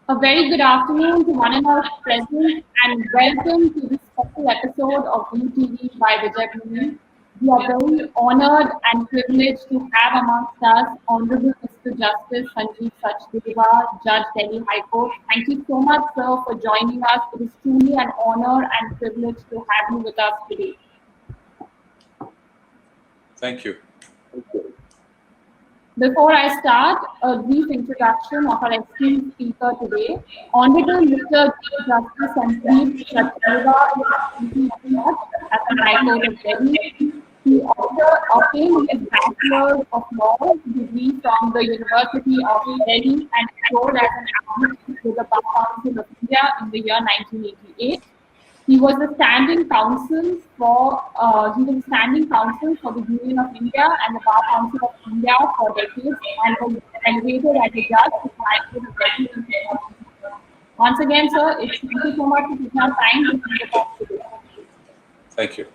A very good afternoon to one and all present, and welcome to this special episode of VTV by Vijay Bhumi. We are very honored and privileged to have amongst us Honorable Mr. Justice Sanjeev Sachdeva, Judge Delhi High Court. Thank you so much, sir, for joining us. It is truly an honor and privilege to have you with us today. Thank you. Before I start, a brief introduction of our esteemed speaker today. Honorable Mr. Justice Sanjeev Sachdeva is at the High Court of Delhi. He also obtained his Bachelor of Law degree from the University of Delhi and enrolled as an advocate with the Bar Council of India in the year 1988. He was a standing counsel for the Union of India and the Bar Council of India for decades and was elevated as a judge to the High Court of Delhi in 2000. Once again, sir, thank you so much for taking our time to be with us today. Thank you.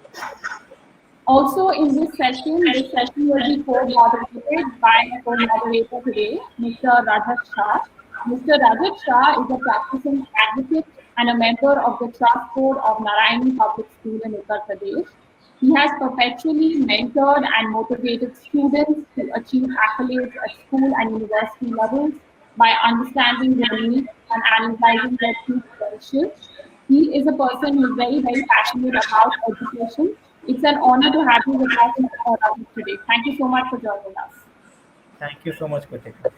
Also in this session will be co-moderated by a co-moderator today, Mr. Rajat Shah. Mr. Rajat Shah is a practicing advocate and a member of the Trust Board of Narayani Public School in Uttar Pradesh. He has perpetually mentored and motivated students to achieve accolades at school and university levels by understanding their needs and analyzing their true potential. He is a person who is very, very passionate about education. It's an honor to have you with us today. Thank you so much for joining us. Thank you so much, Kritika.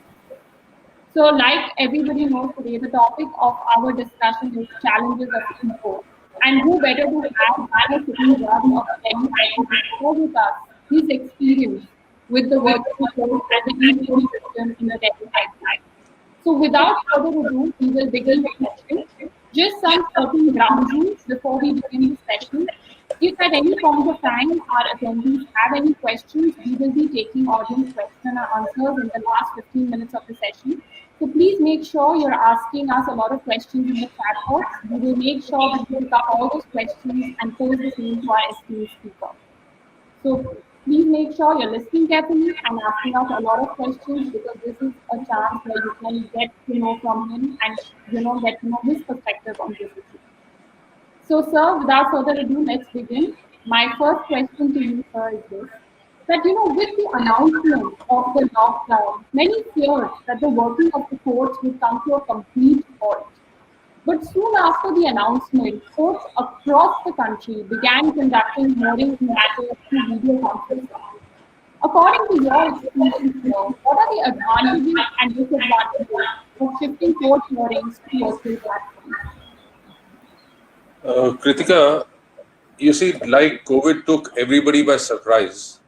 So, like everybody knows today, the topic of our discussion is challenges of import. And who better to have than a sitting judge of Delhi High Court to share with us his experience with the virtual court and the e-voting system in the Delhi High Court. So, without further ado, we will begin the session. Just some certain ground rules before we begin the session. If at any point of time our attendees have any questions, we will be taking audience question and answers in the last 15 minutes of the session. So please make sure you're asking us a lot of questions in the chat box. We will make sure we pick up all those questions and pose the same to our esteemed speaker. So please make sure you're listening carefully and asking us a lot of questions because this is a chance where you can get to know from him and get to know his perspective on this issue. So, sir, without further ado, let's begin. My first question to you, sir, is this. That, with the announcement of the lockdown, many feared that the working of the courts would come to a complete halt. But soon after the announcement, courts across the country began conducting hearings matters through video conferencing. According to your experience, sir, what are the advantages and disadvantages of shifting court hearings to virtual platforms? Kritika, you see, like COVID took everybody by surprise,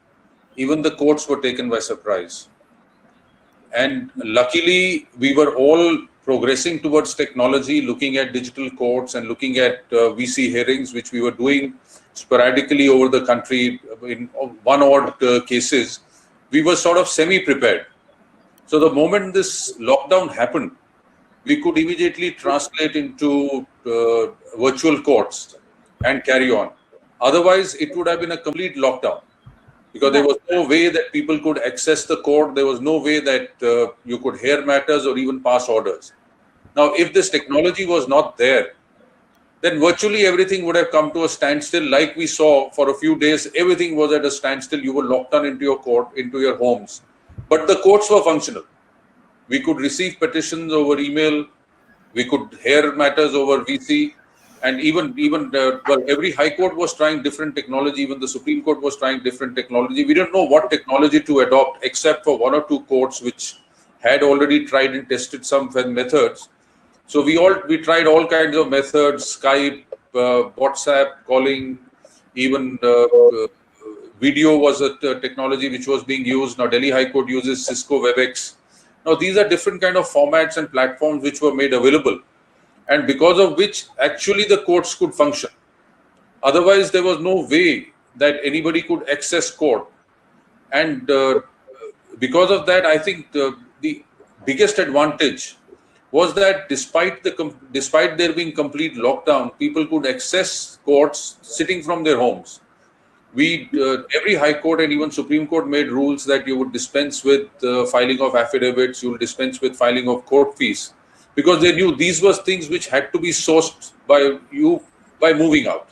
even the courts were taken by surprise. And luckily, we were all progressing towards technology, looking at digital courts and looking at VC hearings, which we were doing sporadically over the country in one odd cases. We were sort of semi-prepared. So the moment this lockdown happened, we could immediately translate into virtual courts and carry on. Otherwise, it would have been a complete lockdown because there was no way that people could access the court. There was no way that you could hear matters or even pass orders. Now, if this technology was not there, then virtually everything would have come to a standstill. Like we saw for a few days, everything was at a standstill. You were locked down into your court, into your homes. But the courts were functional. We could receive petitions over email. We could hear matters over VC. And even every high court was trying different technology. Even the Supreme Court was trying different technology. We didn't know what technology to adopt, except for one or two courts which had already tried and tested some methods. So we tried all kinds of methods: Skype, WhatsApp, calling, even video was a technology which was being used. Now Delhi High Court uses Cisco WebEx. Now these are different kind of formats and platforms which were made available, and because of which actually the courts could function. Otherwise, there was no way that anybody could access court. And because of that, I think the biggest advantage was that despite there being complete lockdown, people could access courts sitting from their homes. Every High Court and even Supreme Court made rules that you would dispense with filing of affidavits, you will dispense with filing of court fees, because they knew these were things which had to be sourced by you by moving out.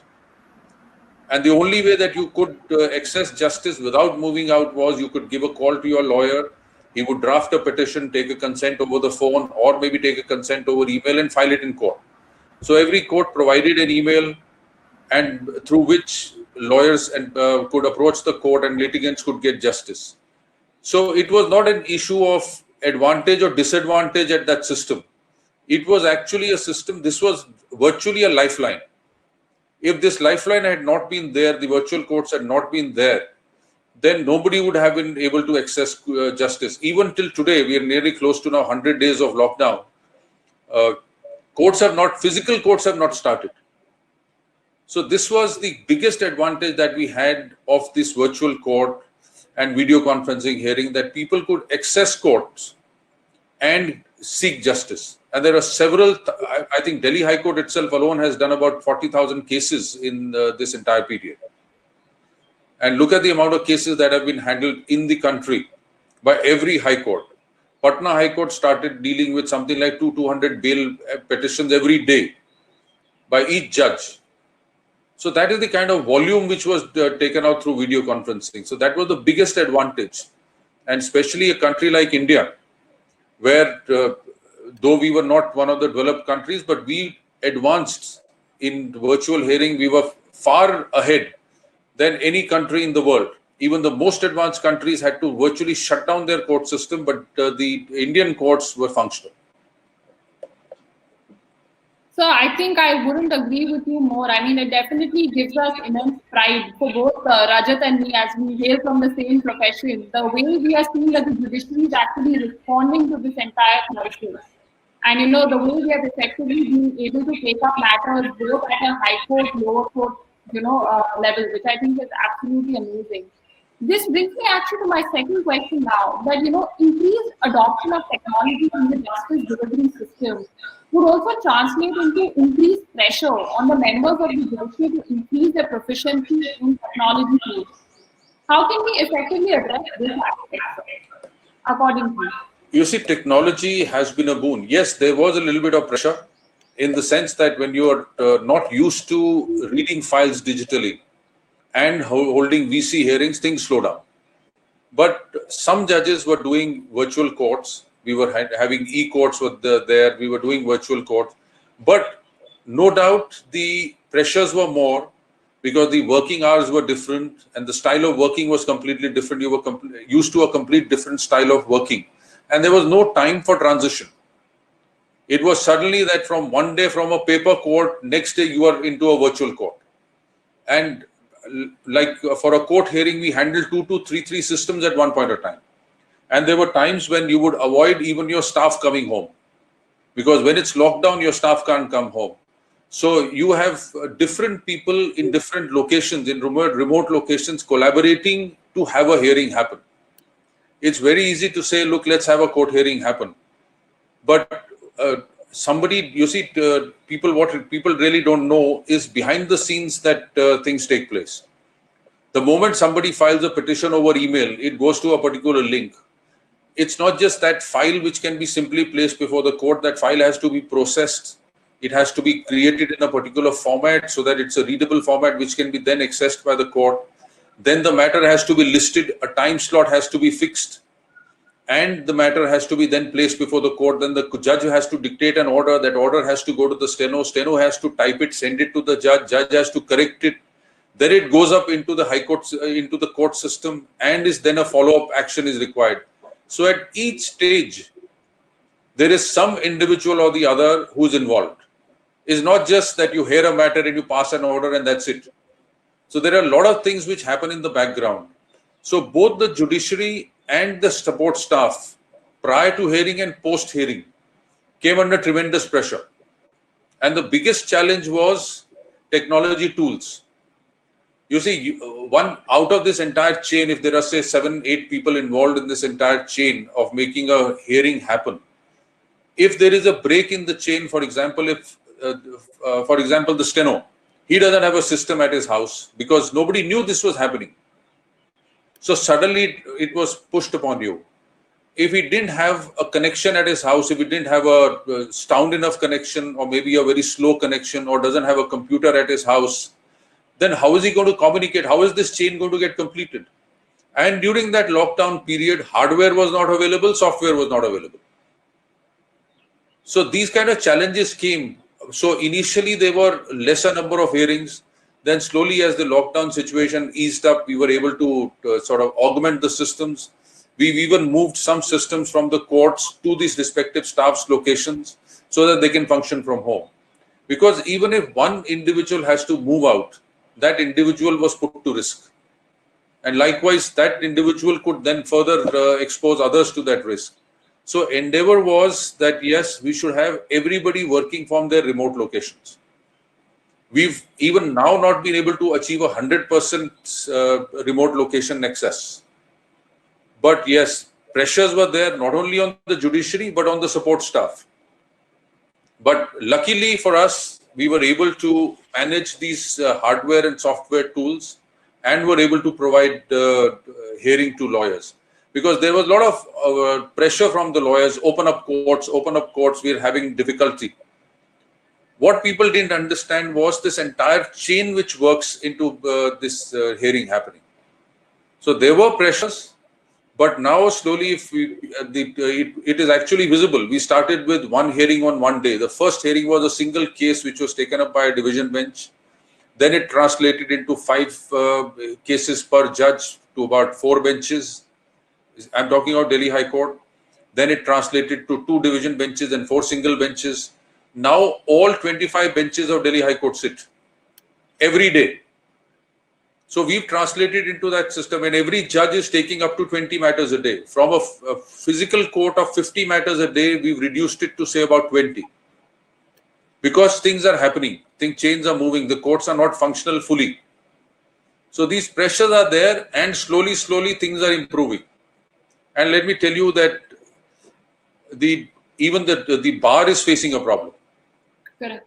And the only way that you could access justice without moving out was you could give a call to your lawyer. He would draft a petition, take a consent over the phone, or maybe take a consent over email and file it in court. So every court provided an email, and through which lawyers could approach the court and litigants could get justice. So it was not an issue of advantage or disadvantage at that system. It was actually a system. This was virtually a lifeline. If this lifeline had not been there, the virtual courts had not been there, then nobody would have been able to access justice. Even till today, we are nearly close to now 100 days of lockdown. Physical courts have not started. So this was the biggest advantage that we had of this virtual court and video conferencing hearing, that people could access courts and seek justice. And there are several, I think Delhi High Court itself alone has done about 40,000 cases in this entire period. And look at the amount of cases that have been handled in the country by every high court. Patna High Court started dealing with something like 200 bail petitions every day by each judge. So that is the kind of volume which was taken out through video conferencing. So that was the biggest advantage. And especially a country like India, where though we were not one of the developed countries, but we advanced in virtual hearing. We were far ahead than any country in the world. Even the most advanced countries had to virtually shut down their court system, but the Indian courts were functional. So I think I wouldn't agree with you more. I mean, it definitely gives us immense pride for both Rajat and me, as we hail from the same profession. The way we are seeing that the judiciary is actually responding to this entire crisis. And, you know, the way we have effectively been able to take up matters both at a high court, lower court, level, which I think is absolutely amazing. This brings me actually to my second question now, that, increased adoption of technology in the justice delivery system would also translate into increased pressure on the members of the judiciary to increase their proficiency in technology tools. How can we effectively address this aspect, according to you? You see, technology has been a boon. Yes, there was a little bit of pressure in the sense that when you are not used to reading files digitally and holding VC hearings, things slow down. But some judges were doing virtual courts. We were having e-courts there. We were doing virtual courts. But no doubt the pressures were more because the working hours were different and the style of working was completely different. You were used to a complete different style of working. And there was no time for transition. It was suddenly that from one day from a paper court, next day you are into a virtual court. And like for a court hearing, we handled 2 to 3 systems at one point of time. And there were times when you would avoid even your staff coming home, because when it's lockdown, your staff can't come home. So you have different people in different locations, in remote locations, collaborating to have a hearing happen. It's very easy to say, look, let's have a court hearing happen. But what people really don't know is behind the scenes that things take place. The moment somebody files a petition over email, it goes to a particular link. It's not just that file which can be simply placed before the court. That file has to be processed. It has to be created in a particular format so that it's a readable format which can be then accessed by the court. Then the matter has to be listed. A time slot has to be fixed. And the matter has to be then placed before the court. Then the judge has to dictate an order. That order has to go to the steno. Steno has to type it, send it to the judge. Judge has to correct it. Then it goes up into the high court, into the court system, and is then a follow-up action is required. So at each stage, there is some individual or the other who's involved. It's not just that you hear a matter and you pass an order and that's it. So there are a lot of things which happen in the background. So both the judiciary and the support staff, prior to hearing and post-hearing, came under tremendous pressure. And the biggest challenge was technology tools. You see, one out of this entire chain, if there are, say, 7-8 people involved in this entire chain of making a hearing happen, if there is a break in the chain, for example, the steno, he doesn't have a system at his house because nobody knew this was happening. So suddenly it was pushed upon you. if he didn't have a connection at his house, if he didn't have a sound enough connection, or maybe a very slow connection, or doesn't have a computer at his house, then how is he going to communicate? How is this chain going to get completed? And during that lockdown period, hardware was not available, software was not available. So these kind of challenges came. So initially there were lesser number of hearings. Then slowly, as the lockdown situation eased up, we were able to sort of augment the systems. We've even moved some systems from the courts to these respective staff's locations so that they can function from home. Because even if one individual has to move out, that individual was put to risk. And likewise, that individual could then further expose others to that risk. So endeavor was that, yes, we should have everybody working from their remote locations. We've even now not been able to achieve 100% remote location access. But yes, pressures were there not only on the judiciary, but on the support staff. But luckily for us, we were able to manage these hardware and software tools and were able to provide hearing to lawyers. Because there was a lot of pressure from the lawyers, open up courts, we're having difficulty. What people didn't understand was this entire chain which works into this hearing happening. So there were pressures, but now slowly it is actually visible. We started with one hearing on one day. The first hearing was a single case which was taken up by a division bench. Then it translated into 5 cases per judge to about 4 benches. I'm talking about Delhi High Court. Then it translated to 2 division benches and 4 single benches. Now all 25 benches of Delhi High Court sit every day. So we've translated into that system, and every judge is taking up to 20 matters a day. From a physical court of 50 matters a day, we've reduced it to say about 20. Because things are happening, chains are moving, the courts are not functional fully. So these pressures are there, and slowly things are improving. And let me tell you that even the bar is facing a problem. Correct.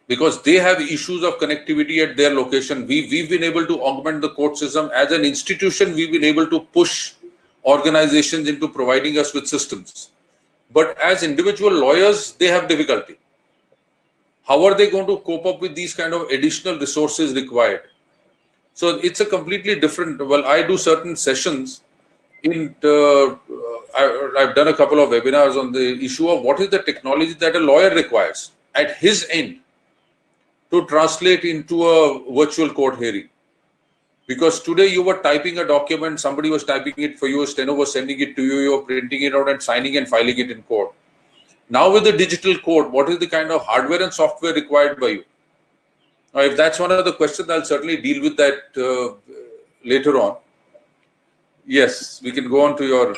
Because they have issues of connectivity at their location. We've been able to augment the court system. As an institution, we've been able to push organizations into providing us with systems. But as individual lawyers, they have difficulty. How are they going to cope up with these kind of additional resources required? So it's a completely different. Well, I do certain sessions. I've done a couple of webinars on the issue of what is the technology that a lawyer requires at his end to translate into a virtual court hearing. Because today you were typing a document, somebody was typing it for you, a steno was sending it to you, you were printing it out and signing and filing it in court. Now with the digital court, what is the kind of hardware and software required by you? Now, if that's one of the questions, I'll certainly deal with that later on. Yes, we can go on to your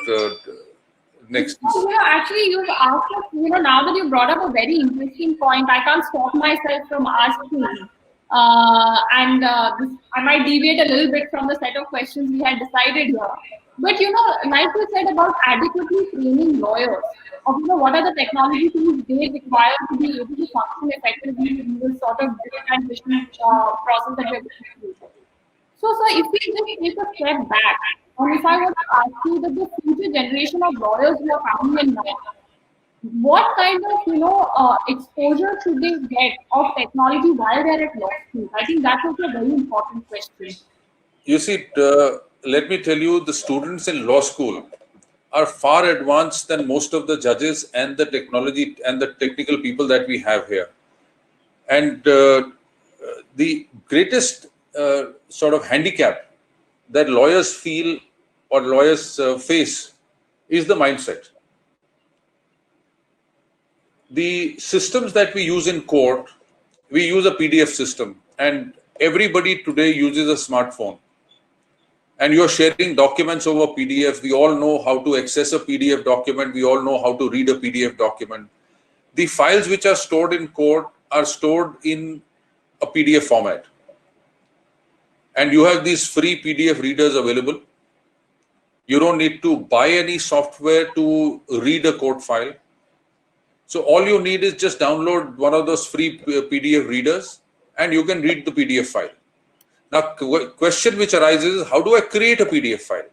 next. Actually, you've asked us, now that you brought up a very interesting point, I can't stop myself from asking. I might deviate a little bit from the set of questions we had decided here. But, like you said about adequately training lawyers, of what are the technology tools they require to be able to function effectively in this sort of transition process that we're going through. So, if we just take a step back, and if I were to ask you that the future generation of lawyers who are coming in now, what kind of exposure should they get of technology while they're at law school? I think that's also a very important question. You see, let me tell you, the students in law school are far advanced than most of the judges and the technology and the technical people that we have here. And the greatest sort of handicap that lawyers feel or lawyers face is the mindset. The systems that we use in court, we use a PDF system, and everybody today uses a smartphone. And you're sharing documents over PDF. We all know how to access a PDF document. We all know how to read a PDF document. The files which are stored in court are stored in a PDF format. And you have these free PDF readers available. You don't need to buy any software to read a court file. So all you need is just download one of those free PDF readers and you can read the PDF file. Now, question which arises is, how do I create a PDF file?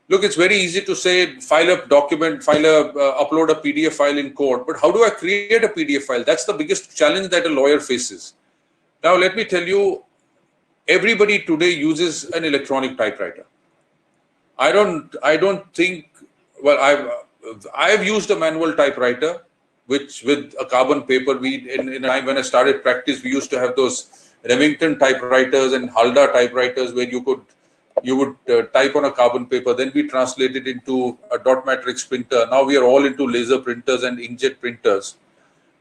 Look, it's very easy to say file a document, upload a PDF file in court, but how do I create a PDF file? That's the biggest challenge that a lawyer faces. Now, let me tell you, everybody today uses an electronic typewriter. I don't think. Well, I've used a manual typewriter, which with a carbon paper. In a time when I started practice, we used to have those Remington typewriters and Halda typewriters where you would type on a carbon paper. Then we translate it into a dot matrix printer. Now we are all into laser printers and inkjet printers.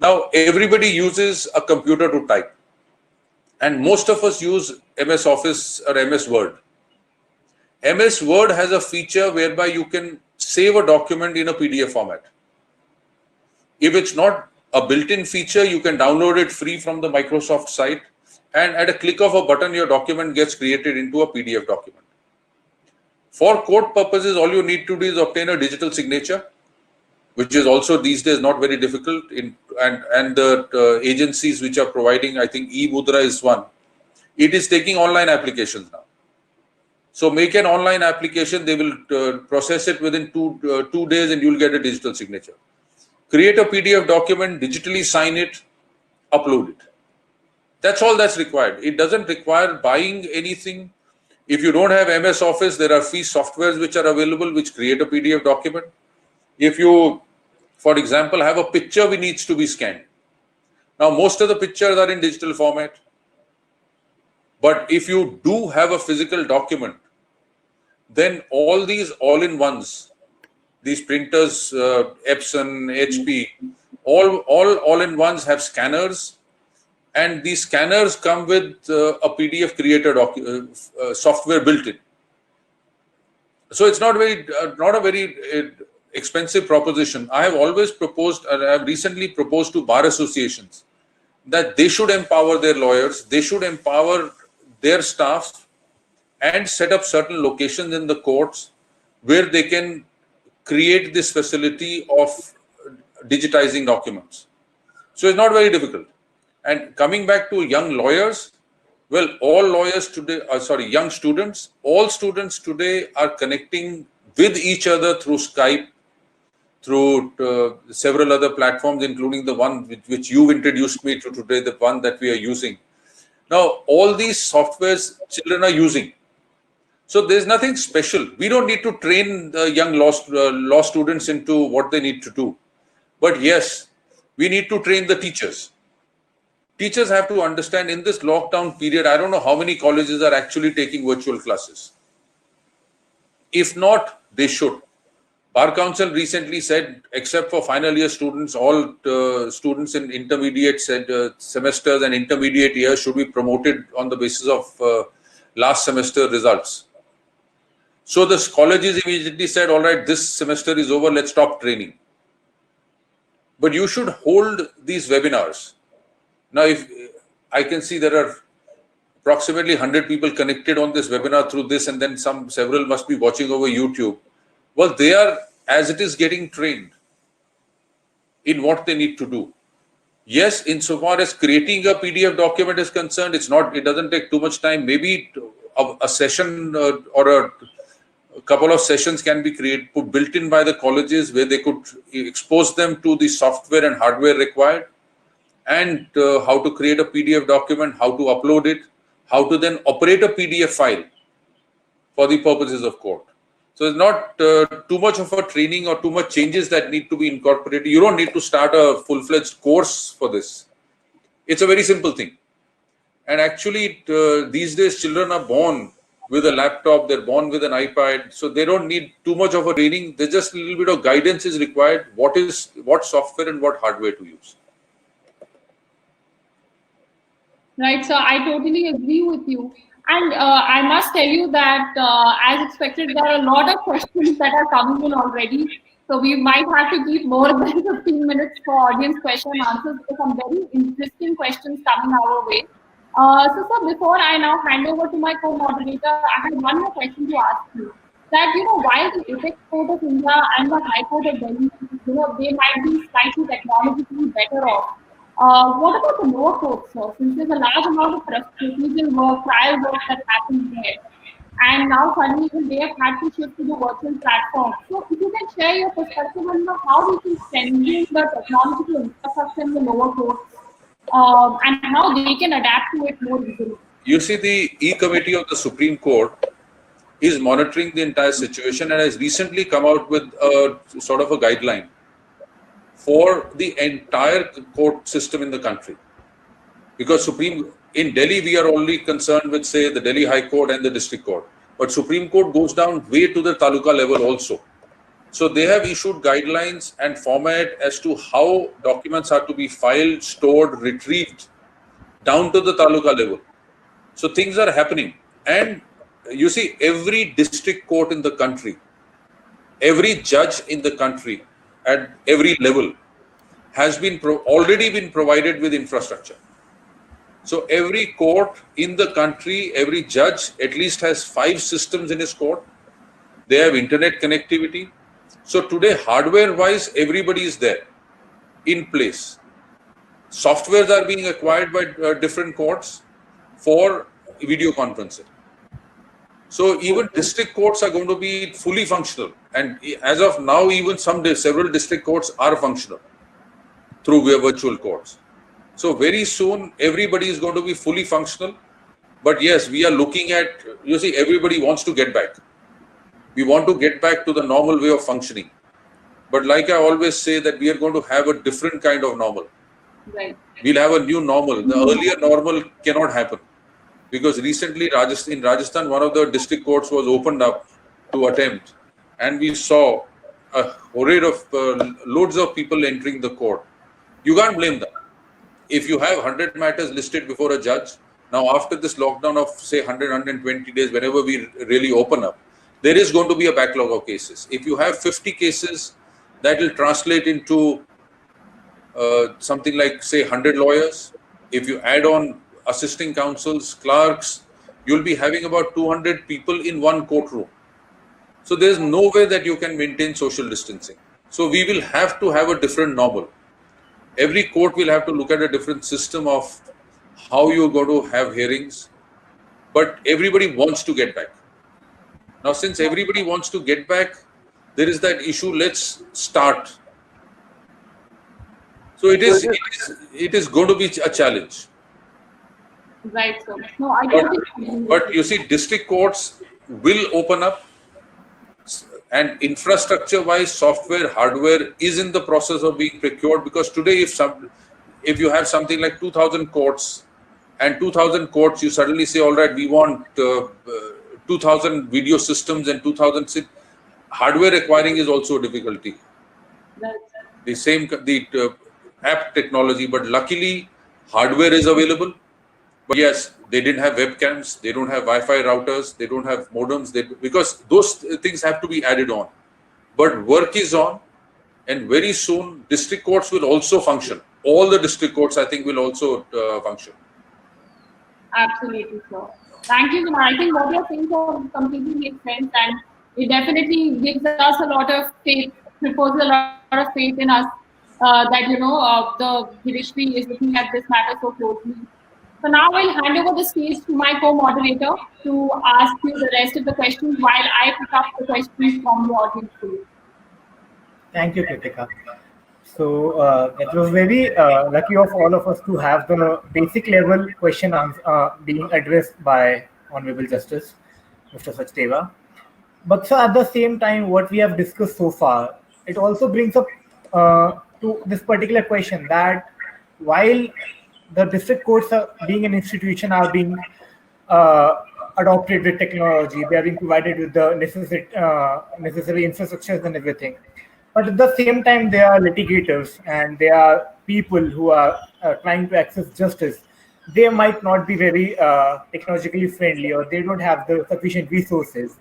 Now everybody uses a computer to type, and most of us use MS Office or MS Word. MS Word has a feature whereby you can save a document in a PDF format. If it's not a built-in feature, you can download it free from the Microsoft site, and at a click of a button, your document gets created into a PDF document. For court purposes, all you need to do is obtain a digital signature, which is also these days not very difficult. And the agencies which are providing, I think eMudra is one. It is taking online applications now. So make an online application, they will process it within 2 days, and you'll get a digital signature. Create a PDF document, digitally sign it, upload it. That's all that's required. It doesn't require buying anything. If you don't have MS Office, there are free softwares which are available which create a PDF document. If you, for example, have a picture which needs to be scanned. Now, most of the pictures are in digital format. But if you do have a physical document, then all these all-in-ones, these printers, Epson, HP, all-in-ones have scanners, and these scanners come with a PDF creator software built in. So it's not a very expensive proposition. I have always proposed, and I have recently proposed to bar associations that they should empower their lawyers, they should empower their staff, and set up certain locations in the courts where they can create this facility of digitizing documents. So it's not very difficult. And coming back to young lawyers, well, all lawyers today, young students, all students today are connecting with each other through Skype, through several other platforms, including the one which you've introduced me to today, the one that we are using. Now, all these softwares children are using. So there's nothing special. We don't need to train the young law students into what they need to do. But yes, we need to train the teachers. Teachers have to understand in this lockdown period, I don't know how many colleges are actually taking virtual classes. If not, they should. Bar Council recently said, except for final year students, all students in intermediate semesters and intermediate years should be promoted on the basis of last semester results. So the colleges immediately said, all right, this semester is over, let's stop training. But you should hold these webinars. Now, if I can see there are approximately 100 people connected on this webinar through this, and then several must be watching over YouTube. Well, they are, as it is, getting trained in what they need to do. Yes, insofar as creating a PDF document is concerned, it doesn't take too much time. Maybe a session or a couple of sessions can be built in by the colleges where they could expose them to the software and hardware required, and how to create a PDF document, how to upload it, how to then operate a PDF file for the purposes of court. So it's not too much of a training or too much changes that need to be incorporated. You don't need to start a full-fledged course for this. It's a very simple thing. And actually, these days, children are born with a laptop, they're born with an iPad, so they don't need too much of a training. There's just a little bit of guidance is required, what software and what hardware to use. Right, so I totally agree with you. And I must tell you that as expected, there are a lot of questions that are coming in already. So we might have to keep more than 15 minutes for audience question and answers. There's some very interesting questions coming our way. So before I now hand over to my co-moderator, I have one more question to ask you. That, while the Apex Court of India and the High Court of Delhi, they might be slightly technologically better off. What about the lower courts, sir? Since there's a large amount of procedural work, trial work that happens there. and now suddenly they have had to shift to the virtual platform. So if you can share your perspective on how we can strengthen the technological infrastructure in the lower courts, and how they can adapt to it more easily. You see, the E Committee of the Supreme Court is monitoring the entire situation and has recently come out with a sort of a guideline for the entire court system in the country. Because in Delhi, we are only concerned with, say, the Delhi High Court and the District Court. But Supreme Court goes down way to the taluka level also. So they have issued guidelines and format as to how documents are to be filed, stored, retrieved down to the taluka level. So things are happening. And you see, every district court in the country, every judge in the country at every level has already been provided with infrastructure. So every court in the country, every judge at least has 5 systems in his court. They have internet connectivity. So today, hardware-wise, everybody is there in place. Softwares are being acquired by different courts for video conferencing. So even district courts are going to be fully functional. And as of now, even several district courts are functional through virtual courts. So very soon, everybody is going to be fully functional. But yes, we are looking at, you see, everybody wants to get back. We want to get back to the normal way of functioning. But like I always say, that we are going to have a different kind of normal. Right. We'll have a new normal. The earlier normal cannot happen. Because recently in Rajasthan, one of the district courts was opened up to attempt. And we saw a horrid of loads of people entering the court. You can't blame them. If you have 100 matters listed before a judge, now after this lockdown of say 100, 120 days, whenever we really open up, there is going to be a backlog of cases. If you have 50 cases, that will translate into something like say 100 lawyers. If you add on assisting counsels, clerks, you'll be having about 200 people in one courtroom. So there's no way that you can maintain social distancing. So we will have to have a different normal. Every court will have to look at a different system of how you're going to have hearings. But everybody wants to get back. Now, since everybody wants to get back, there is that issue, let's start. So it is going to be a challenge. Right, so no, I don't think. But you see, district courts will open up, and infrastructure-wise, software, hardware is in the process of being procured. Because today, if you have something like 2,000 courts, and 2,000 courts, you suddenly say, all right, we want 2,000 video systems and 2,000 hardware acquiring is also a difficulty. Right. The app technology, but luckily, hardware is available. But yes, they didn't have webcams, they don't have Wi-Fi routers, they don't have modems, because those things have to be added on. But work is on, and very soon district courts will also function. All the district courts, I think, will also function. Absolutely, sir. Thank you, Kumar. I think what you're saying completely makes sense, and it definitely gives us a lot of faith, reposes a lot of faith in us that the judiciary is looking at this matter so closely. So now I'll hand over the stage to my co-moderator to ask you the rest of the questions while I pick up the questions from the audience too. Thank you, Kritika. So it was very lucky of all of us to have the basic level question being addressed by Honorable Justice Mr. Sachdeva. But so at the same time, what we have discussed so far, it also brings up to this particular question that while the district courts being an institution are being adopted with technology, they are being provided with the necessary infrastructures and everything. But at the same time, they are litigators and they are people who are trying to access justice. They might not be very technologically friendly, or they don't have the sufficient resources.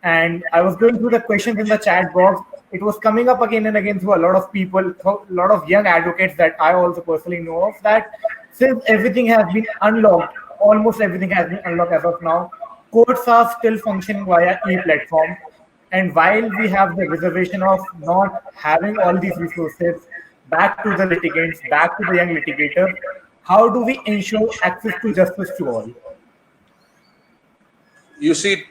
And I was going through the questions in the chat box. It was coming up again and again to a lot of people, a lot of young advocates that I also personally know of, that since everything has been unlocked, almost everything has been unlocked as of now, courts are still functioning via e-platform. And while we have the reservation of not having all these resources back to the litigants, back to the young litigator, how do we ensure access to justice to all? You see,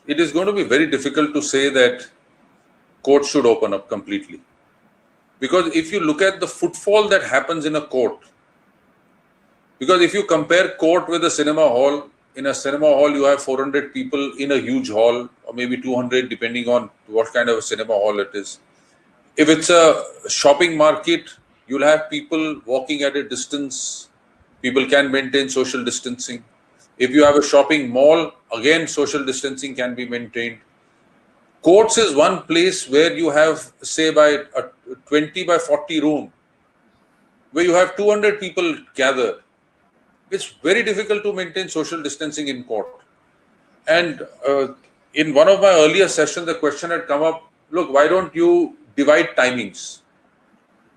it is going to be very difficult to say that courts should open up completely. Because if you look at the footfall that happens in a court, because if you compare court with a cinema hall, in a cinema hall you have 400 people in a huge hall, or maybe 200 depending on what kind of a cinema hall it is. If it's a shopping market, you'll have people walking at a distance. People can maintain social distancing. If you have a shopping mall, again, social distancing can be maintained. Courts is one place where you have, say, by a 20 by 40 room, where you have 200 people gathered. It's very difficult to maintain social distancing in court. And in one of my earlier sessions, the question had come up, look, why don't you divide timings?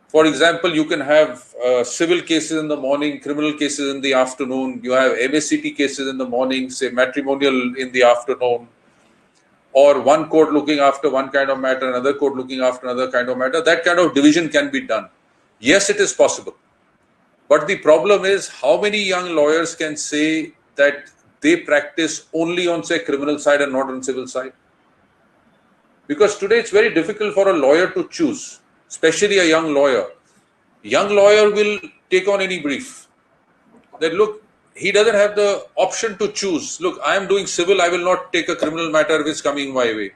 For example, you can have civil cases in the morning, criminal cases in the afternoon. You have MACT cases in the morning, say matrimonial in the afternoon, or one court looking after one kind of matter, another court looking after another kind of matter. That kind of division can be done. Yes, it is possible. But the problem is, how many young lawyers can say that they practice only on, say, criminal side and not on civil side? Because today it's very difficult for a lawyer to choose, especially a young lawyer. Young lawyer will take on any brief. That look, he doesn't have the option to choose. Look, I am doing civil, I will not take a criminal matter if it's coming my way.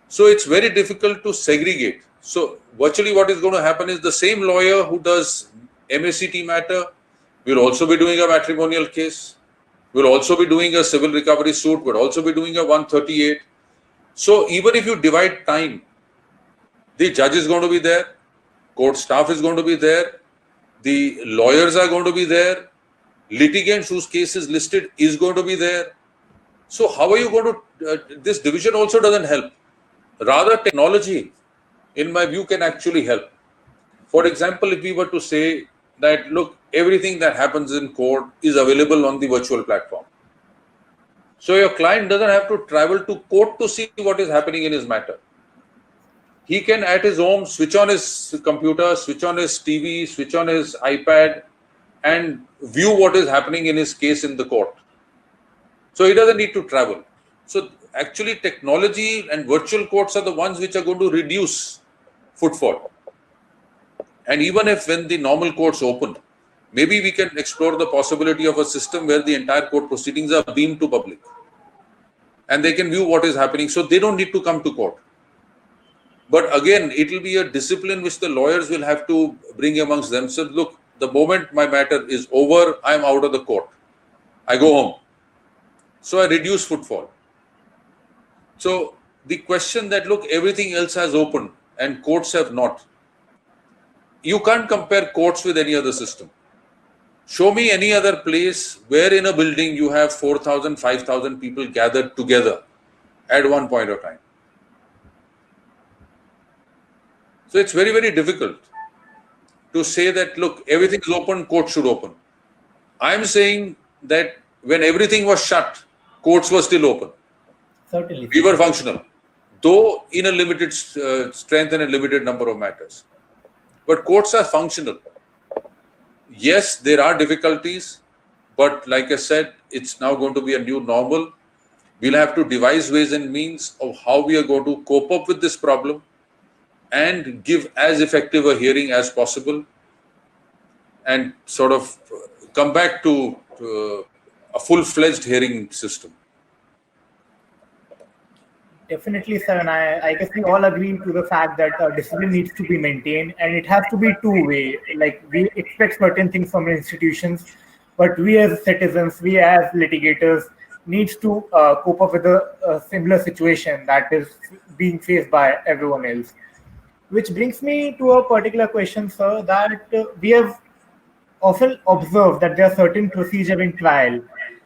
So it's very difficult to segregate. So virtually what is going to happen is the same lawyer who does MACT matter will also be doing a matrimonial case, will also be doing a civil recovery suit, will also be doing a 138. So even if you divide time, the judge is going to be there, court staff is going to be there, the lawyers are going to be there, litigants whose case is listed is going to be there. So how are you going to, this division also doesn't help. Rather, technology, in my view, can actually help. For example, if we were to say that, look, everything that happens in court is available on the virtual platform. So your client doesn't have to travel to court to see what is happening in his matter. He can at his home switch on his computer, switch on his TV, switch on his iPad and view what is happening in his case in the court. So he doesn't need to travel. So actually technology and virtual courts are the ones which are going to reduce footfall. And even if when the normal courts open, maybe we can explore the possibility of a system where the entire court proceedings are beamed to public and they can view what is happening. So they don't need to come to court. But again, it will be a discipline which the lawyers will have to bring amongst themselves. Look, the moment my matter is over, I am out of the court. I go home. So I reduce footfall. So the question that, look, everything else has opened and courts have not. You can't compare courts with any other system. Show me any other place where in a building you have 4,000, 5,000 people gathered together at one point of time. So it's very, very difficult to say that, look, everything is open, courts should open. I'm saying that when everything was shut, courts were still open. Certainly. We were functional, though in a limited strength and a limited number of matters. But courts are functional. Yes, there are difficulties, but like I said, it's now going to be a new normal. We'll have to devise ways and means of how we are going to cope up with this problem and give as effective a hearing as possible and sort of come back to a full-fledged hearing system. Definitely, sir, and I guess we all agree to the fact that discipline needs to be maintained, and it has to be two-way. Like, we expect certain things from institutions, but we as citizens, we as litigators, needs to cope up with a similar situation that is being faced by everyone else. Which brings me to a particular question, sir, that we have often observed that there are certain procedures in trial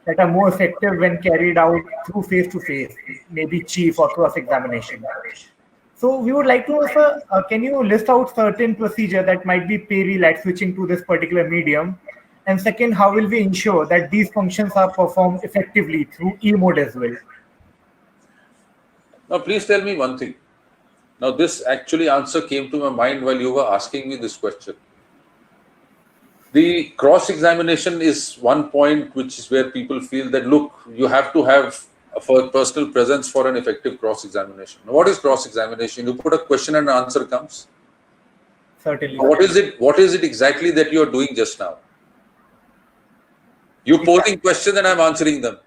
that are more effective when carried out through face-to-face, maybe chief or cross-examination. So we would like to know, sir, can you list out certain procedure that might be peri-led switching to this particular medium? And second, how will we ensure that these functions are performed effectively through e-mode as well? Now, please tell me one thing. Now, this actually answer came to my mind while you were asking me this question. The cross-examination is one point which is where people feel that, look, you have to have a personal presence for an effective cross-examination. Now, what is cross-examination? You put a question and an answer comes. Certainly. What is it? What is it exactly that you are doing just now? You're posing questions and I'm answering them.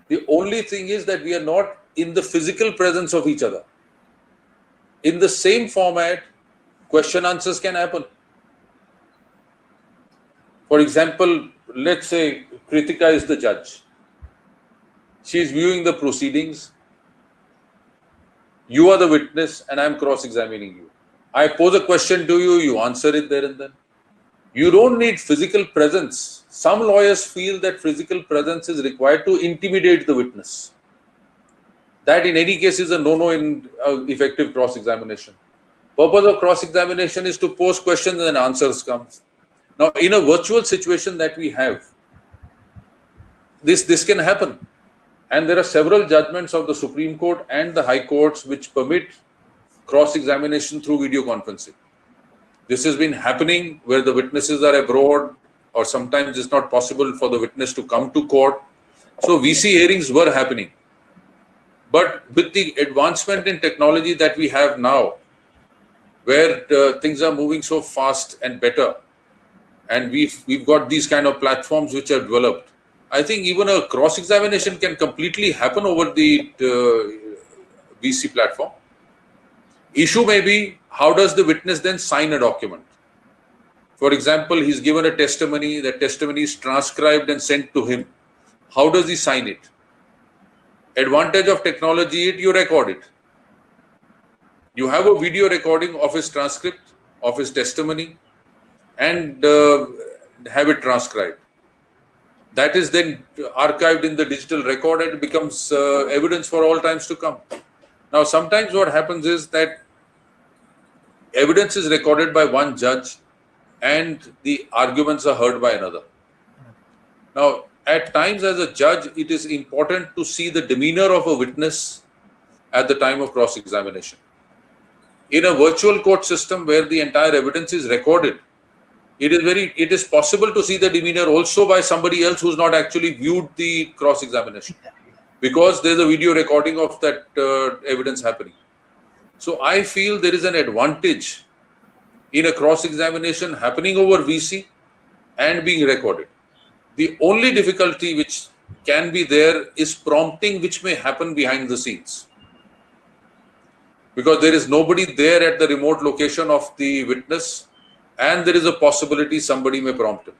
The only thing is that we are not in the physical presence of each other. In the same format, question answers can happen. For example, let's say Kritika is the judge. She is viewing the proceedings. You are the witness and I'm cross-examining you. I pose a question to you, you answer it there and then. You don't need physical presence. Some lawyers feel that physical presence is required to intimidate the witness. That in any case is a no-no in effective cross-examination. Purpose of cross-examination is to pose questions and answers come. Now, in a virtual situation that we have, this can happen. And there are several judgments of the Supreme Court and the High Courts which permit cross-examination through video conferencing. This has been happening where the witnesses are abroad, or sometimes it's not possible for the witness to come to court. So VC hearings were happening. But with the advancement in technology that we have now, where things are moving so fast and better, and we've got these kind of platforms which are developed, I think even a cross-examination can completely happen over the VC platform. Issue may be, how does the witness then sign a document? For example, he's given a testimony, that testimony is transcribed and sent to him. How does he sign it? Advantage of technology, you record it. You have a video recording of his transcript, of his testimony, and have it transcribed. That is then archived in the digital record and it becomes evidence for all times to come. Now, sometimes what happens is that evidence is recorded by one judge and the arguments are heard by another. Now, at times as a judge, it is important to see the demeanor of a witness at the time of cross-examination. In a virtual court system where the entire evidence is recorded, it is possible to see the demeanor also by somebody else who's not actually viewed the cross-examination, because there's a video recording of that evidence happening. So I feel there is an advantage in a cross-examination happening over VC and being recorded. The only difficulty which can be there is prompting, which may happen behind the scenes, because there is nobody there at the remote location of the witness, and there is a possibility somebody may prompt him.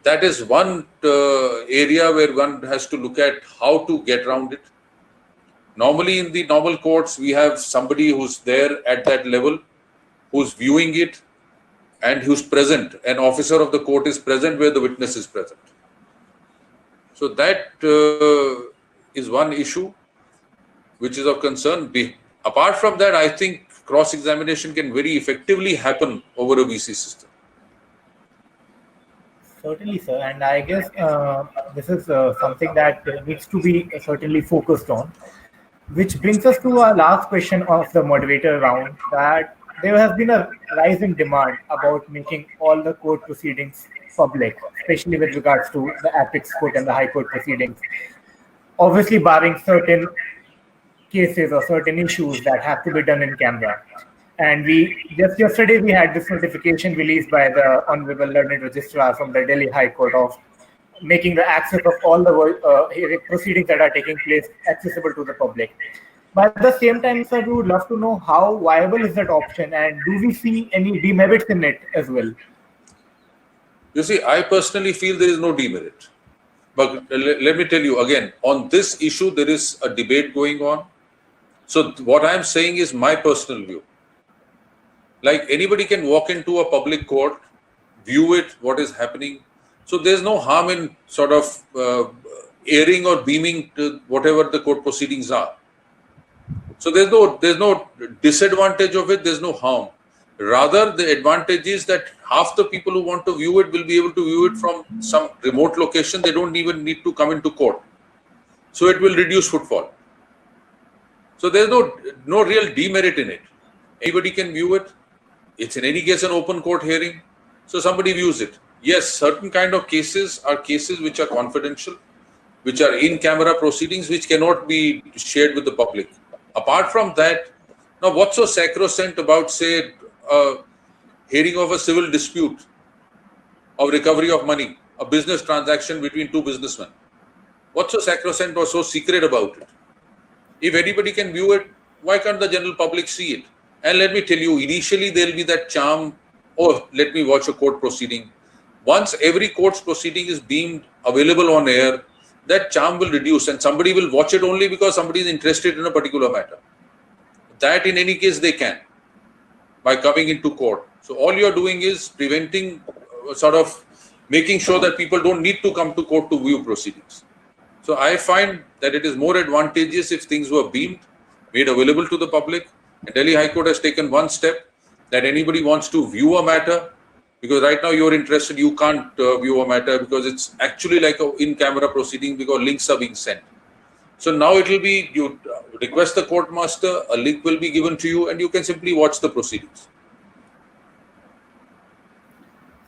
That is one area where one has to look at how to get around it. Normally in the normal courts, we have somebody who's there at that level, who's viewing it and who's present. An officer of the court is present where the witness is present. So that is one issue which is of concern. Apart from that, I think cross-examination can very effectively happen over a VC system. Certainly, sir. And I guess this is something that needs to be certainly focused on, which brings us to our last question of the moderator round, that there has been a rise in demand about making all the court proceedings public, especially with regards to the apex court and the high court proceedings. Obviously, barring certain cases or certain issues that have to be done in camera. And just yesterday we had this notification released by the Honorable Learned Registrar from the Delhi High Court of making the access of all the proceedings that are taking place accessible to the public. But at the same time, sir, we would love to know how viable is that option, and do we see any demerits in it as well? You see, I personally feel there is no demerit. But let me tell you again, on this issue, there is a debate going on. So what I'm saying is my personal view. Like anybody can walk into a public court, view it, what is happening. So there's no harm in sort of airing or beaming to whatever the court proceedings are. So there's no disadvantage of it, there's no harm. Rather, the advantage is that half the people who want to view it will be able to view it from some remote location. They don't even need to come into court. So it will reduce footfall. So there's no real demerit in it. Anybody can view it. It's in any case an open court hearing. So somebody views it. Yes, certain kind of cases are cases which are confidential, which are in-camera proceedings, which cannot be shared with the public. Apart from that, now what's so sacrosanct about, say, hearing of a civil dispute, of recovery of money, a business transaction between two businessmen? What's so sacrosanct or so secret about it? If anybody can view it, why can't the general public see it? And let me tell you, initially there'll be that charm, oh, let me watch a court proceeding. Once every court's proceeding is deemed available on air, that charm will reduce and somebody will watch it only because somebody is interested in a particular matter. That in any case they can, by coming into court. So all you're doing is preventing, sort of making sure that people don't need to come to court to view proceedings. So I find that it is more advantageous if things were beamed, made available to the public. And Delhi High Court has taken one step, that anybody wants to view a matter, because right now you're interested, you can't view a matter because it's actually like an in-camera proceeding because links are being sent. So now it will be, you request the court master, a link will be given to you and you can simply watch the proceedings.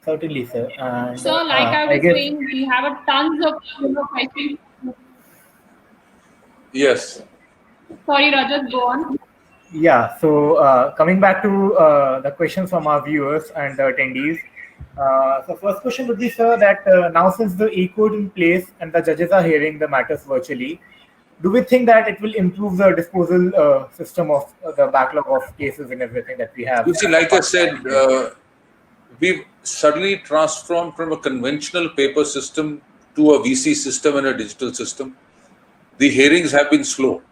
Certainly, sir. And So, like I was guess, saying, we have a tons of questions. Yes. Sorry, Rajat, go on. yeah. So coming back to the questions from our viewers and the attendees. So first question would be, sir, that now since the e-court in place and the judges are hearing the matters virtually, do we think that it will improve the disposal system of the backlog of cases and everything that we have? You see, like I said, we've suddenly transformed from a conventional paper system to a VC system and a digital system. The hearings have been slow.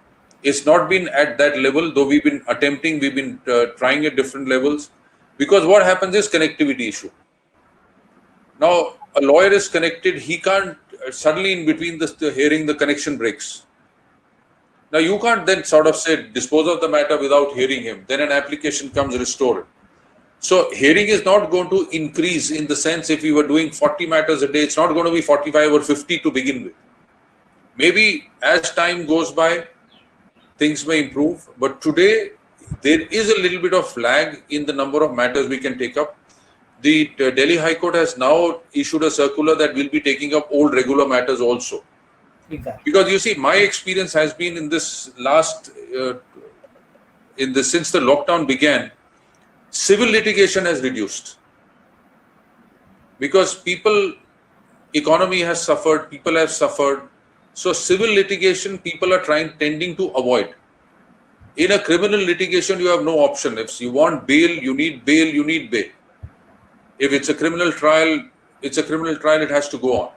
It's not been at that level, though we've been attempting, we've been trying at different levels, because what happens is connectivity issue. Now, a lawyer is connected, he can't, suddenly in between the hearing, the connection breaks. Now, you can't then sort of say, dispose of the matter without hearing him. Then an application comes, restore it. So, hearing is not going to increase in the sense if we were doing 40 matters a day, it's not going to be 45 or 50 to begin with. Maybe as time goes by, things may improve. But today, there is a little bit of lag in the number of matters we can take up. The Delhi High Court has now issued a circular that will be taking up old regular matters also. Exactly. Because you see, my experience has been in this last, since the lockdown began, civil litigation has reduced. Because economy has suffered, people have suffered. So civil litigation, people are tending to avoid. In a criminal litigation, you have no option. If you want bail, you need bail, you need bail. If it's a criminal trial, it's a criminal trial, it has to go on.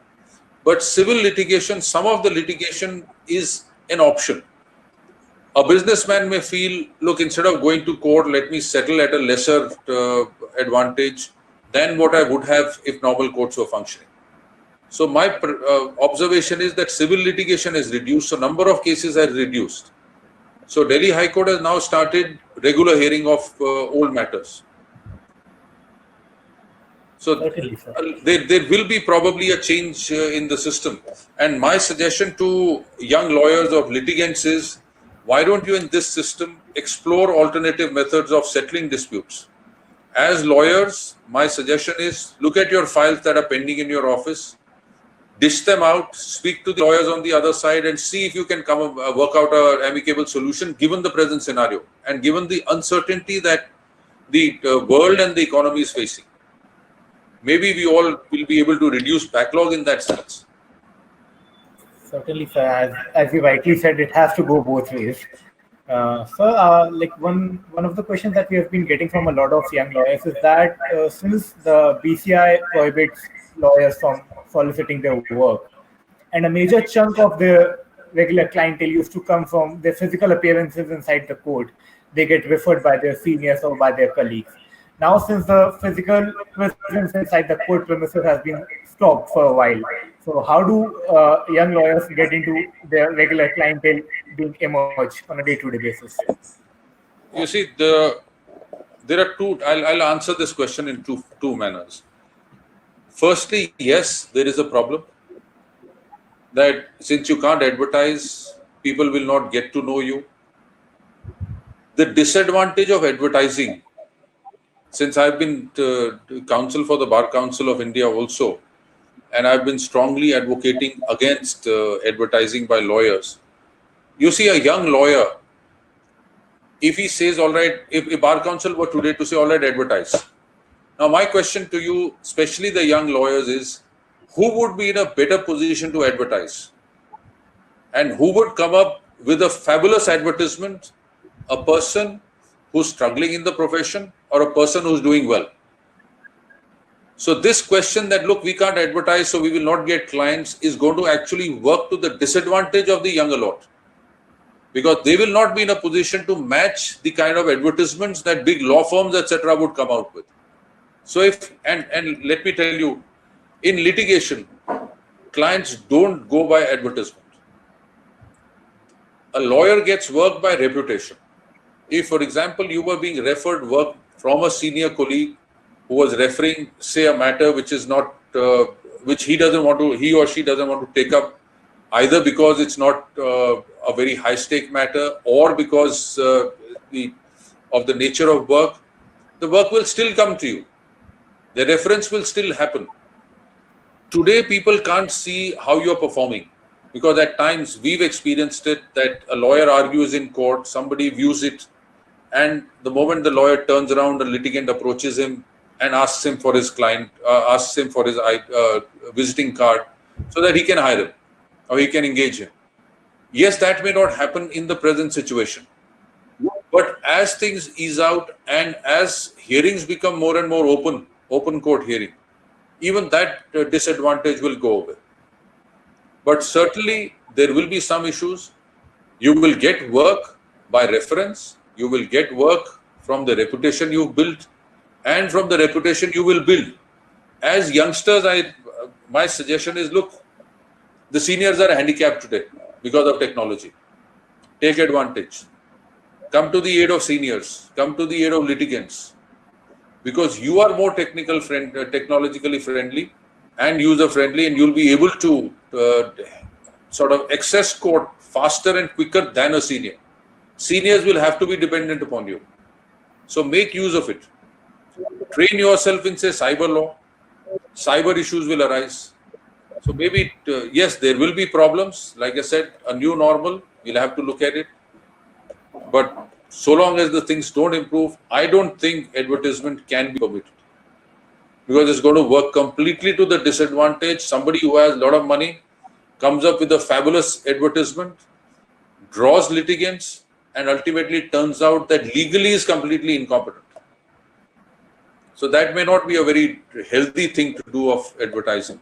But civil litigation, some of the litigation is an option. A businessman may feel, look, instead of going to court, let me settle at a lesser advantage than what I would have if normal courts were functioning. So my observation is that civil litigation has reduced, so number of cases has reduced. So Delhi High Court has now started regular hearing of old matters. So there will be probably a change in the system. And my suggestion to young lawyers or litigants is, why don't you in this system explore alternative methods of settling disputes? As lawyers, my suggestion is, look at your files that are pending in your office, dish them out, speak to the lawyers on the other side and see if you can work out an amicable solution given the present scenario and given the uncertainty that the world and the economy is facing. Maybe we all will be able to reduce backlog in that sense. Certainly, sir. As you rightly said, it has to go both ways. Sir, like one of the questions that we have been getting from a lot of young lawyers is that since the BCI prohibits lawyers from soliciting their work, and a major chunk of the regular clientele used to come from their physical appearances inside the court, they get referred by their seniors or by their colleagues. Now, since the physical presence inside the court premises has been stopped for a while, so how do young lawyers get into their regular clientele being emerged on a day-to-day basis? You see, there are two. I'll answer this question in two manners. Firstly, yes, there is a problem that since you can't advertise, people will not get to know you. The disadvantage of advertising since I've been to counsel for the Bar Council of India also, and I've been strongly advocating against advertising by lawyers. You see, a young lawyer, if he says, all right, if a Bar Council were today to say, all right, advertise. Now, my question to you, especially the young lawyers, is who would be in a better position to advertise? And who would come up with a fabulous advertisement? A person who's struggling in the profession or a person who's doing well? So this question that, look, we can't advertise, so we will not get clients, is going to actually work to the disadvantage of the younger lot, because they will not be in a position to match the kind of advertisements that big law firms, etc., would come out with. So if, and let me tell you, in litigation, clients don't go by advertisement. A lawyer gets work by reputation. If, for example, you were being referred work from a senior colleague who was referring, say, a matter which is not, which he or she doesn't want to take up, either because it's not a very high stake matter or because of the nature of work, the work will still come to you. The reference will still happen. Today, people can't see how you're performing, because at times we've experienced it that a lawyer argues in court, somebody views it, and the moment the lawyer turns around, the litigant approaches him and asks him for his visiting card so that he can hire him or he can engage him. Yes, that may not happen in the present situation. But as things ease out and as hearings become more and more open court hearing, even that disadvantage will go away. But certainly there will be some issues. You will get work by reference. You will get work from the reputation you've built, and from the reputation you will build. As youngsters, my suggestion is, look, the seniors are handicapped today because of technology. Take advantage. Come to the aid of seniors. Come to the aid of litigants. Because you are more technologically friendly and user friendly, and you'll be able to sort of access court faster and quicker than a senior. Seniors will have to be dependent upon you. So make use of it. Train yourself in, say, cyber law. Cyber issues will arise. So maybe, yes, there will be problems. Like I said, a new normal, we'll have to look at it. But so long as the things don't improve, I don't think advertisement can be permitted, because it's going to work completely to the disadvantage. Somebody who has a lot of money comes up with a fabulous advertisement, draws litigants, and ultimately turns out that legally is completely incompetent. So that may not be a very healthy thing to do of advertising.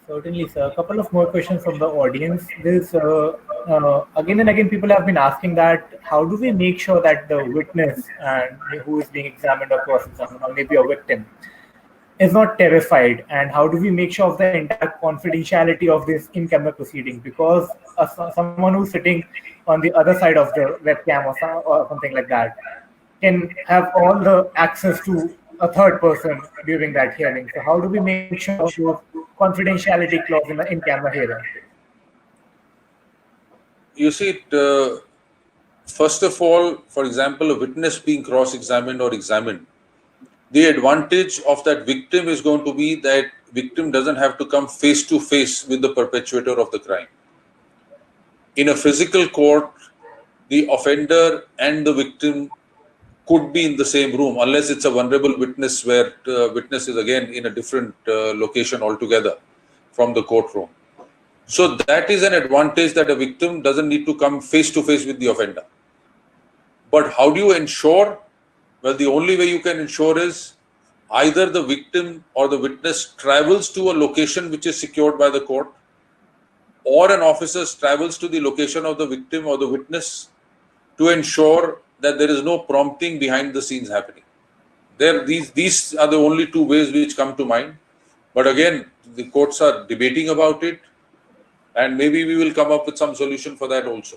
Certainly, sir. A couple of more questions from the audience. There's again and again, people have been asking that how do we make sure that the witness and who is being examined or cross-examined, or maybe a victim, is not terrified, and how do we make sure of the entire confidentiality of this in-camera proceedings? Because someone who's sitting on the other side of the webcam or something like that can have all the access to a third person during that hearing. So how do we make sure of those confidentiality clause in the in-camera hearing? You see, first of all, for example, a witness being cross-examined or examined, the advantage of that victim is going to be that victim doesn't have to come face to face with the perpetrator of the crime. In a physical court, the offender and the victim could be in the same room, unless it's a vulnerable witness where the witness is again in a different location altogether from the courtroom. So that is an advantage, that a victim doesn't need to come face to face with the offender. But how do you ensure? Well, the only way you can ensure is either the victim or the witness travels to a location which is secured by the court, or an officer travels to the location of the victim or the witness to ensure that there is no prompting behind the scenes happening. These are the only two ways which come to mind. But again, the courts are debating about it, and maybe we will come up with some solution for that also.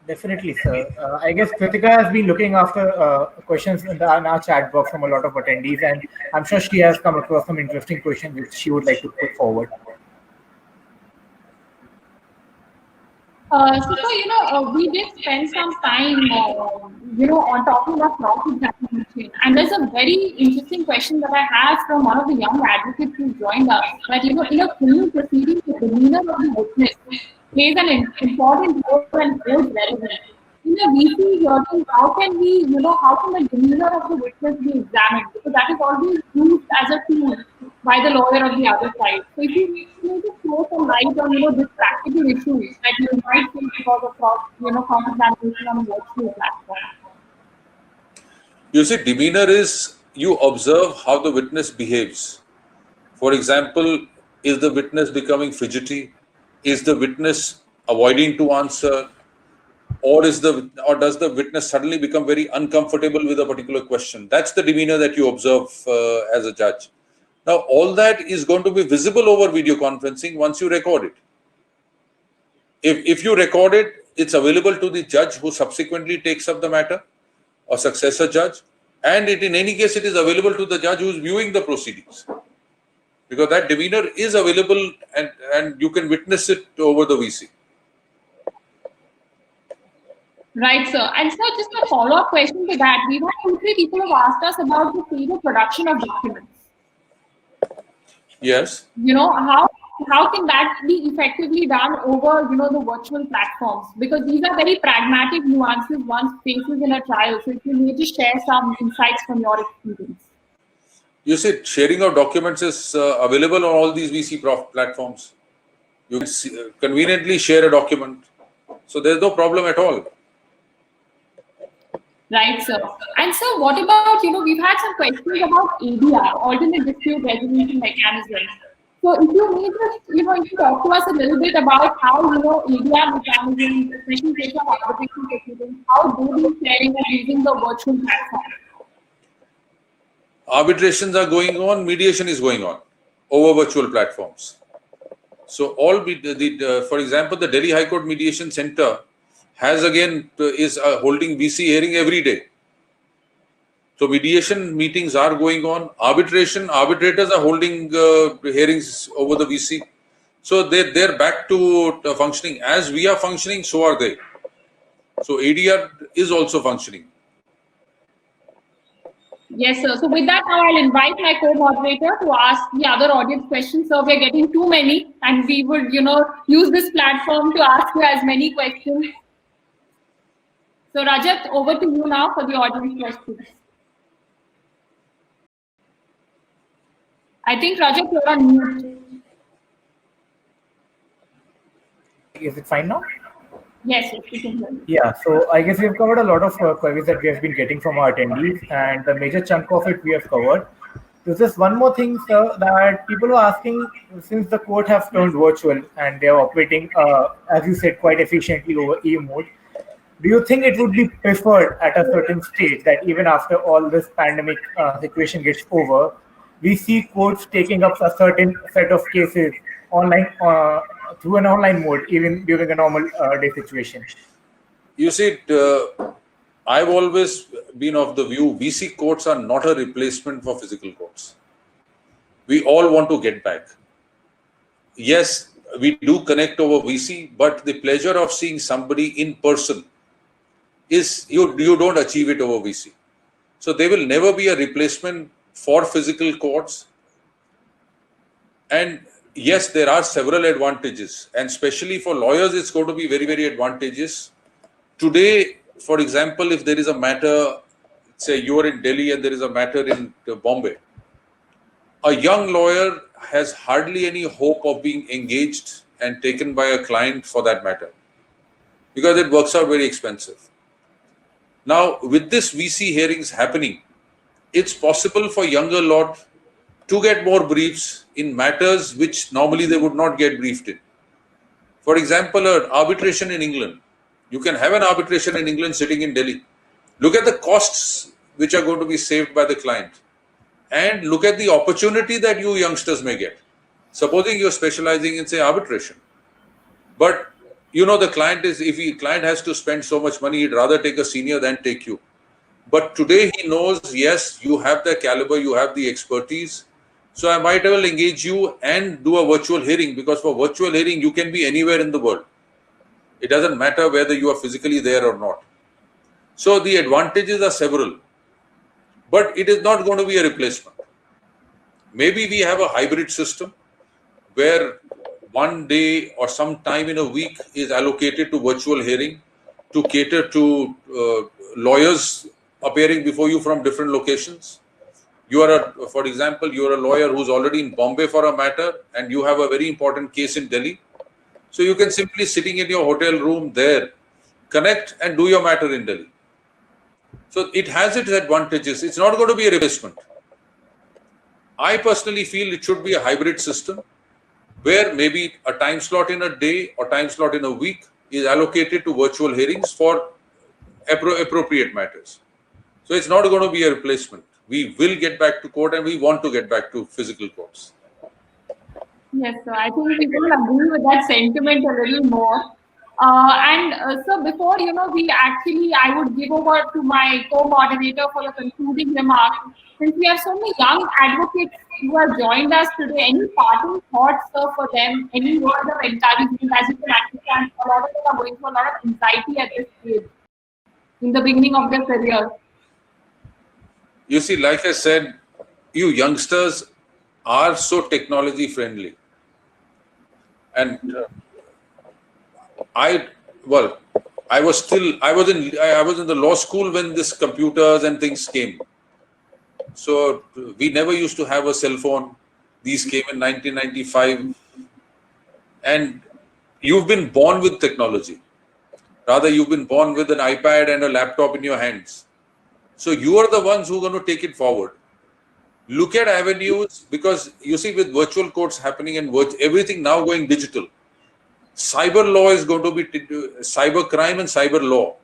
Definitely, sir. I guess Kritika has been looking after questions in our chat box from a lot of attendees, and I'm sure she has come across some interesting questions which she would like to put forward. We did spend some time, on talking about cross-examination. And there's a very interesting question that I have from one of the young advocates who joined us, that, in a criminal proceeding, the demeanor of the witness plays an important role and holds relevance. In a VC hearing, how can the demeanor of the witness be examined? Because that is always used as a tool by the lawyer on the other side. So if you need to throw some light on, this practical issues that you might face because of cross-examination on a virtual platform. You see, demeanor is you observe how the witness behaves. For example, is the witness becoming fidgety? Is the witness avoiding to answer? Or does the witness suddenly become very uncomfortable with a particular question? That's the demeanor that you observe as a judge. Now, all that is going to be visible over video conferencing once you record it. If you record it, it's available to the judge who subsequently takes up the matter, or successor judge, and in any case, it is available to the judge who is viewing the proceedings, because that demeanor is available and you can witness it over the VC. Right, sir. And sir, just a follow-up question to that. We've had 2-3 people who have asked us about the speed of production of documents. Yes. How can that be effectively done over, the virtual platforms? Because these are very pragmatic nuances one faces in a trial. So if you need to share some insights from your experience. You see, sharing of documents is available on all these VC platforms. You can conveniently share a document. So there's no problem at all. Right, sir. And sir, what about, we've had some questions about ADR, alternate dispute resolution mechanism. So if you need to, if you talk to us a little bit about how, ADR mechanisms, especially case of arbitration proceedings, how they be sharing and using the virtual platform? Arbitrations are going on, mediation is going on over virtual platforms. So for example, the Delhi High Court Mediation Center is holding VC hearing every day. So mediation meetings are going on. Arbitrators are holding hearings over the VC. So they're back to functioning. As we are functioning, so are they. So ADR is also functioning. Yes, sir. So with that, now I'll invite my co-moderator to ask the other audience questions. So we're getting too many, and we would, use this platform to ask you as many questions. So Rajat, over to you now for the audience questions. I think Rajat, you're on mute. Is it fine now? Yes, we can hear you. Yeah, so I guess we've covered a lot of queries that we have been getting from our attendees, and the major chunk of it we have covered. There's just one more thing, sir, that people are asking, since the court have turned virtual and they are operating, as you said, quite efficiently over e-mode, do you think it would be preferred at a certain stage that even after all this pandemic situation gets over, we see courts taking up a certain set of cases online through an online mode, even during a normal day situation? You see, I've always been of the view VC courts are not a replacement for physical courts. We all want to get back. Yes, we do connect over VC, but the pleasure of seeing somebody in person is you don't achieve it over VC. So there will never be a replacement for physical courts. And yes, there are several advantages, and especially for lawyers, it's going to be very, very advantageous. Today, for example, if there is a matter, say you are in Delhi and there is a matter in Bombay, a young lawyer has hardly any hope of being engaged and taken by a client for that matter, because it works out very expensive. Now, with this VC hearings happening, it's possible for younger lot to get more briefs in matters which normally they would not get briefed in. For example, an arbitration in England. You can have an arbitration in England sitting in Delhi. Look at the costs which are going to be saved by the client, and look at the opportunity that you youngsters may get. Supposing you're specializing in, say, arbitration, but the client if the client has to spend so much money, he'd rather take a senior than take you. But today he knows, yes, you have the caliber, you have the expertise. So I might well engage you and do a virtual hearing, because for virtual hearing, you can be anywhere in the world. It doesn't matter whether you are physically there or not. So the advantages are several, but it is not going to be a replacement. Maybe we have a hybrid system where one day or some time in a week is allocated to virtual hearing to cater to lawyers appearing before you from different locations. For example, you are a lawyer who's already in Bombay for a matter and you have a very important case in Delhi. So you can simply sitting in your hotel room there, connect and do your matter in Delhi. So it has its advantages. It's not going to be a replacement. I personally feel it should be a hybrid system where maybe a time slot in a day or time slot in a week is allocated to virtual hearings for appropriate matters. So it's not going to be a replacement. We will get back to court and we want to get back to physical courts. Yes, sir. I think we will agree with that sentiment a little more. So before, I would give over to my co-moderator for the concluding remark. Since we have so many young advocates who have joined us today, any parting thoughts, sir, for them? Any word of encouragement? As you can understand, a lot of them are going through a lot of anxiety at this stage, in the beginning of their career. You see, like I said, you youngsters are so technology friendly. And I was in the law school when this computers and things came. So we never used to have a cell phone. These came in 1995. And you've been born with technology. Rather, you've been born with an iPad and a laptop in your hands. So you are the ones who are going to take it forward. Look at avenues, because you see, with virtual courts happening and everything now going digital, cyber law is going to be, cyber crime and cyber law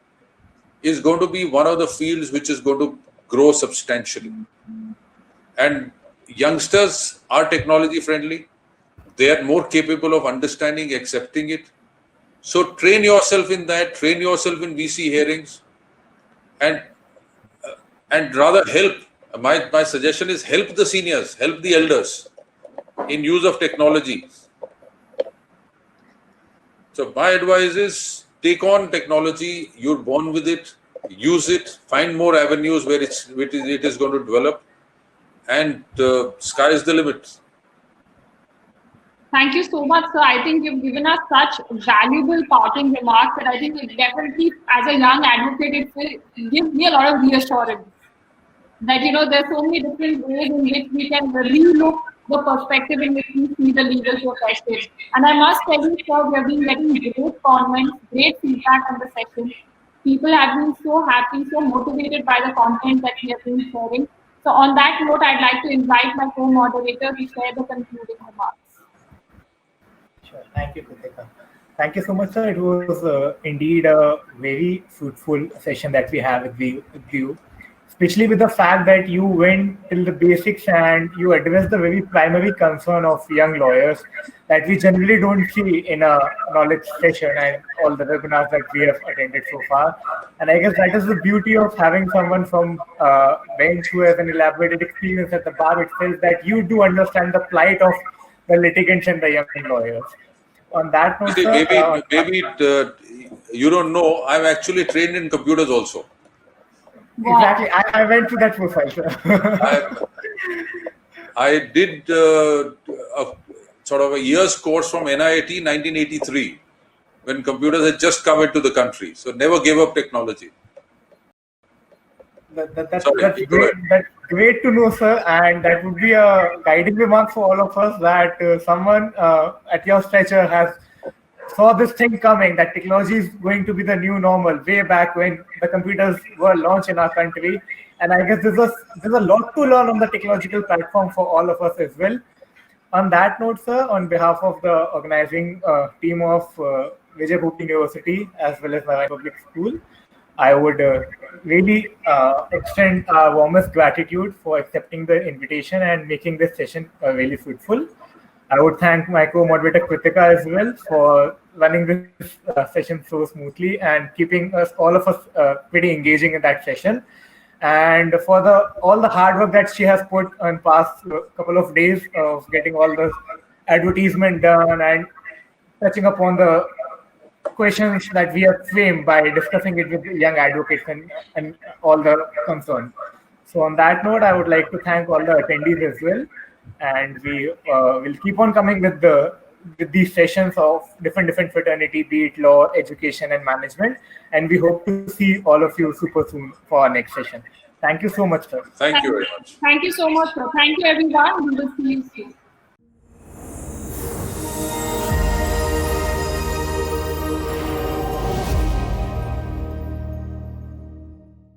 is going to be one of the fields which is going to grow substantially. And youngsters are technology friendly. They are more capable of understanding, accepting it. So train yourself in that, train yourself in VC hearings, and rather help. My suggestion is help the seniors, help the elders in use of technology. So my advice is take on technology. You're born with it, use it, find more avenues where it is going to develop, and sky is the limit. Thank you so much, sir. I think you've given us such valuable parting remarks that I think it definitely, as a young advocate, it will give me a lot of reassurance that, there's so many different ways in which we can relook the perspective in which we see the legal profession. And I must tell you, sir, we have been getting great comments, great feedback on the session. People have been so happy, so motivated by the content that we have been sharing. So on that note, I'd like to invite my co-moderator to share the concluding remarks. Sure. Thank you, Kritika. Thank you so much, sir. It was indeed a very fruitful session that we have with you, especially with the fact that you went till the basics and you addressed the very primary concern of young lawyers that we generally don't see in a knowledge session and all the webinars that we have attended so far. And I guess that is the beauty of having someone from bench who has an elaborated experience at the bar itself, that you do understand the plight of the litigants and the young lawyers. On that note, maybe you don't know, I'm actually trained in computers also. Exactly. I went through that profile, sir. I did a sort of a year's course from NIT 1983 when computers had just come into the country. So never gave up technology. That's great to know, sir. And that would be a guiding remark for all of us, that someone at your stature has saw this thing coming, that technology is going to be the new normal way back when the computers were launched in our country. And I guess there's a lot to learn on the technological platform for all of us as well. On that note, sir, on behalf of the organizing team of Vijay Bhute University as well as Narayana Public School, I would really extend our warmest gratitude for accepting the invitation and making this session really fruitful. I would thank my co-moderator Kritika as well for running this session so smoothly and keeping all of us pretty engaging in that session, and for all the hard work that she has put on past couple of days of getting all the advertisement done and touching upon the questions that we have framed by discussing it with young advocates and all the concerned. So on that note, I would like to thank all the attendees as well, and we will keep on coming with these sessions of different fraternity, be it law, education, and management. And we hope to see all of you super soon for our next session. Thank you so much, sir. Thank you very much. Thank you so much, sir. Thank you, everyone. We will see you soon.